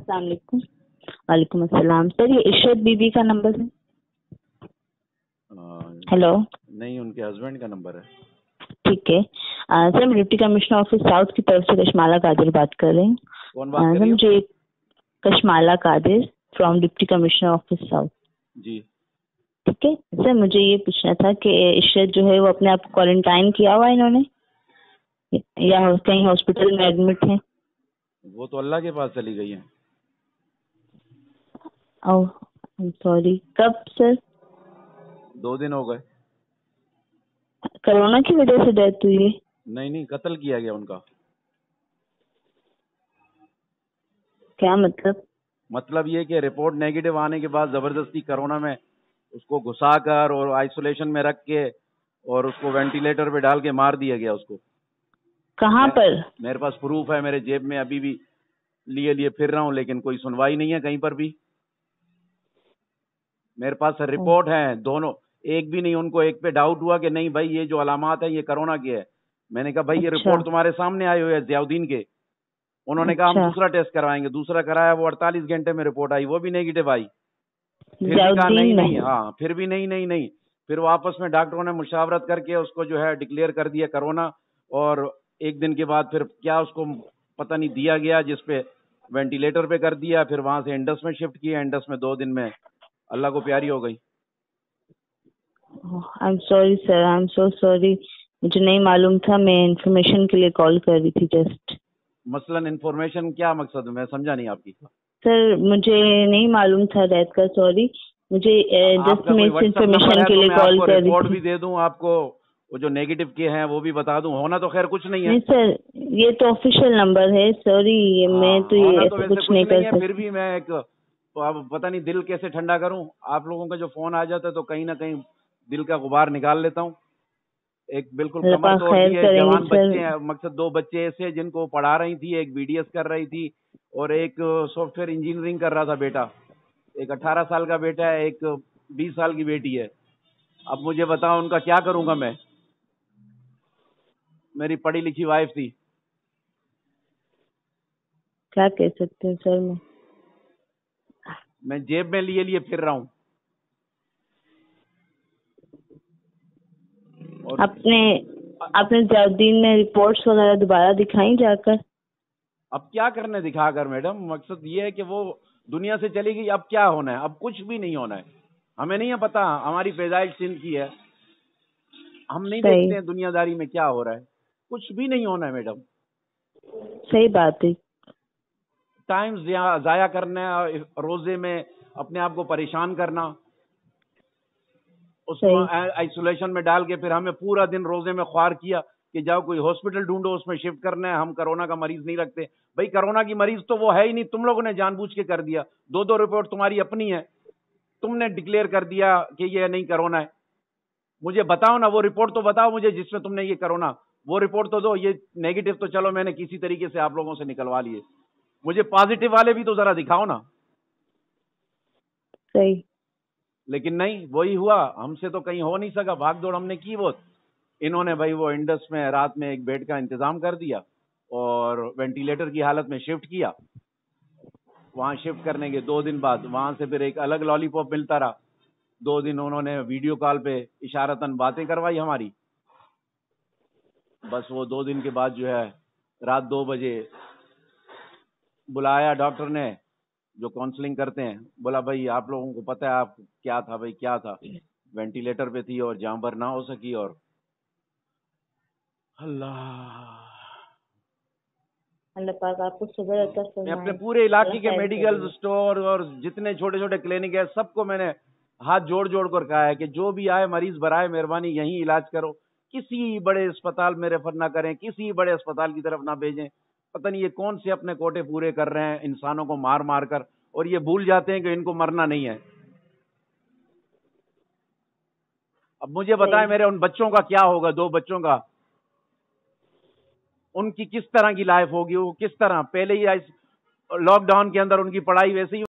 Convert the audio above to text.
अस्सलाम वालेकुम। वालेकुम अस्सलाम। सर ये इशरत बीबी का नंबर है? हेलो। नहीं, उनके हस्बैंड का नंबर है। ठीक है। सर मैं डिप्टी कमिश्नर ऑफिस साउथ की तरफ से कशमाला कादिर बात कर रही हूँ। कौन बात कर रही सर मुझे Kashmala Qadir from deputy commissioner office south. जी। ठीक है सर, मुझे ये पूछना था कि इशरत जो है वो अपने आप क्वारंटाइन किया हुआ है इन्होंने, या कहीं हॉस्पिटल में एडमिट है? वो तो अल्लाह के पास चली गई है। ओह आई एम सॉरी। कब सर? 2 दिन हो गए। कोरोना की वजह से डेथ हुई है? नहीं, कत्ल किया गया उनका। क्या मतलब? मतलब ये कि रिपोर्ट नेगेटिव आने के बाद जबरदस्ती कोरोना में उसको घुसाकर और आइसोलेशन में रख के और उसको वेंटिलेटर पे डाल के मार दिया गया उसको। कहाँ पर? मेरे पास प्रूफ है, मेरे जेब में अभी भी लिए फिर रहा हूँ, लेकिन कोई सुनवाई नहीं है कहीं पर भी। मेरे पास रिपोर्ट है दोनों, एक भी नहीं। उनको एक पे डाउट हुआ कि नहीं भाई ये जो अलामात है ये कोरोना की है। मैंने कहा भाई ये अच्छा। रिपोर्ट तुम्हारे सामने आई हुई है जियाउद्दीन के। उन्होंने कहा हम अच्छा। दूसरा टेस्ट करवाएंगे। दूसरा कराया, वो 48 घंटे में रिपोर्ट आई, वो भी नेगेटिव आई। फिर भी कहा जियाउद्दीन नहीं ने? नहीं, हाँ फिर भी नहीं। फिर वो आपस में डॉक्टरों ने मुशावरत करके उसको जो है डिक्लेयर कर दिया कोरोना। और एक दिन के बाद फिर क्या उसको पता नहीं दिया गया, जिसपे वेंटिलेटर पे कर दिया। फिर वहां से इंडस में शिफ्ट किया। इंडस में 2 दिन में अल्लाह को प्यारी हो गई। I am sorry sir, I am so sorry. मुझे नहीं मालूम था, मैं इंफॉर्मेशन के लिए कॉल कर रही थी जस्ट। मसलन इन्फॉर्मेशन क्या मकसद है, मैं समझा नहीं आपकी। सर मुझे नहीं मालूम था डेथ का, सॉरी। मुझे जस्ट आपका मैं कोई इस व्हाट्सएप नंबर इंफॉर्मेशन है के तो लिए मैं कॉल आपको कर रही रिपोर्ट थी। भी दे दूं आपको, वो जो नेगेटिव के हैं वो भी बता दूं। होना तो खैर कुछ नहीं है। नहीं सर, ये तो ऑफिशियल नंबर है, सॉरी। मैं तो ये होना तो ऐसे वैसे कुछ कुछ नहीं नहीं कर है, फिर सकती। भी मैं एक, तो अब पता नहीं दिल कैसे ठंडा करूं। आप लोगों का जो फोन आ जाता है तो कहीं ना कहीं दिल का गुबार निकाल लेता हूं। एक बिल्कुल अल्लाह कमर पाक तोड़ खैर दिए करेंगे जवान सर। बच्चे हैं। मकसद 2 बच्चे ऐसे जिनको पढ़ा रही थी, एक बीडीएस कर रही थी और एक सॉफ्टवेयर इंजीनियरिंग कर रहा था बेटा। एक 18 साल का बेटा है, एक 20 साल की बेटी है। अब मुझे बताओ उनका क्या करूंगा मैं। मेरी पढ़ी लिखी वाइफ थी। क्या कह सकते हैं सर? मैं जेब में लिए फिर रहा हूँ। और आपने आपने जियाउद्दीन में रिपोर्ट्स वगैरह दोबारा दिखाई जाकर? अब क्या करने दिखाकर मैडम, मकसद ये है कि वो दुनिया से चली गई। अब क्या होना है? अब कुछ भी नहीं होना है। हमें नहीं है पता, हमारी पैदाइश सिंध की है। हम नहीं सही। देखते हैं दुनियादारी में क्या हो रहा है। कुछ भी नहीं होना है मैडम। सही बात है। टाइम जाया करना, रोजे में अपने आप को परेशान करना, उसको सही। आइसोलेशन में डाल के फिर हमें पूरा दिन रोजे में ख्वार किया कि जाओ कोई हॉस्पिटल ढूंढो, उसमें शिफ्ट करना है। हम कोरोना का मरीज नहीं रखते। भाई कोरोना की मरीज तो वो है ही नहीं, तुम लोगों ने जानबूझ के कर दिया। 2 रिपोर्ट तुम्हारी अपनी है, तुमने डिक्लेयर कर दिया कि ये नहीं कोरोना है। मुझे बताओ ना, वो रिपोर्ट तो बताओ मुझे जिसमें तुमने ये कोरोना, वो रिपोर्ट तो दो। ये नेगेटिव तो चलो मैंने किसी तरीके से आप लोगों से निकलवा लिए, मुझे पॉजिटिव वाले भी तो जरा दिखाओ ना। सही। लेकिन नहीं, वही हुआ। हमसे तो कहीं हो नहीं सका, भाग दौड़ हमने की बहुत। इन्होंने भाई वो इंडस में रात में एक बेड का इंतजाम कर दिया और वेंटिलेटर की हालत में शिफ्ट किया। वहां शिफ्ट करने के 2 दिन बाद वहां से फिर एक अलग लॉलीपॉप मिलता रहा। 2 दिन उन्होंने वीडियो कॉल पे इशारतन बातें करवाई हमारी। बस वो 2 दिन के बाद जो है रात 2 बजे बुलाया डॉक्टर ने, जो काउंसलिंग करते हैं। बोला भाई आप लोगों को पता है आप क्या था, भाई क्या था। वेंटिलेटर पे थी और जान भर ना हो सकी। और अल्लाह, अल्लाह पाक आपको सब्र अता मैं अपने फरमाए। पूरे अल्लाह इलाके के खैर मेडिकल करेंगे। स्टोर और जितने छोटे छोटे क्लिनिक है सबको मैंने हाथ जोड़ जोड़ कर कहा है कि जो भी आए मरीज बराए मेहरबानी यहीं इलाज करो। किसी बड़े अस्पताल में रेफर ना करें, किसी बड़े अस्पताल की तरफ ना भेजें। पता नहीं ये कौन से अपने कोटे पूरे कर रहे हैं इंसानों को मार मार कर, और ये भूल जाते हैं कि इनको मरना नहीं है। अब मुझे बताएं सही। मेरे उन बच्चों का क्या होगा, 2 बच्चों का, उनकी किस तरह की लाइफ होगी। वो किस तरह, पहले ही लॉकडाउन के अंदर उनकी पढ़ाई वैसे ही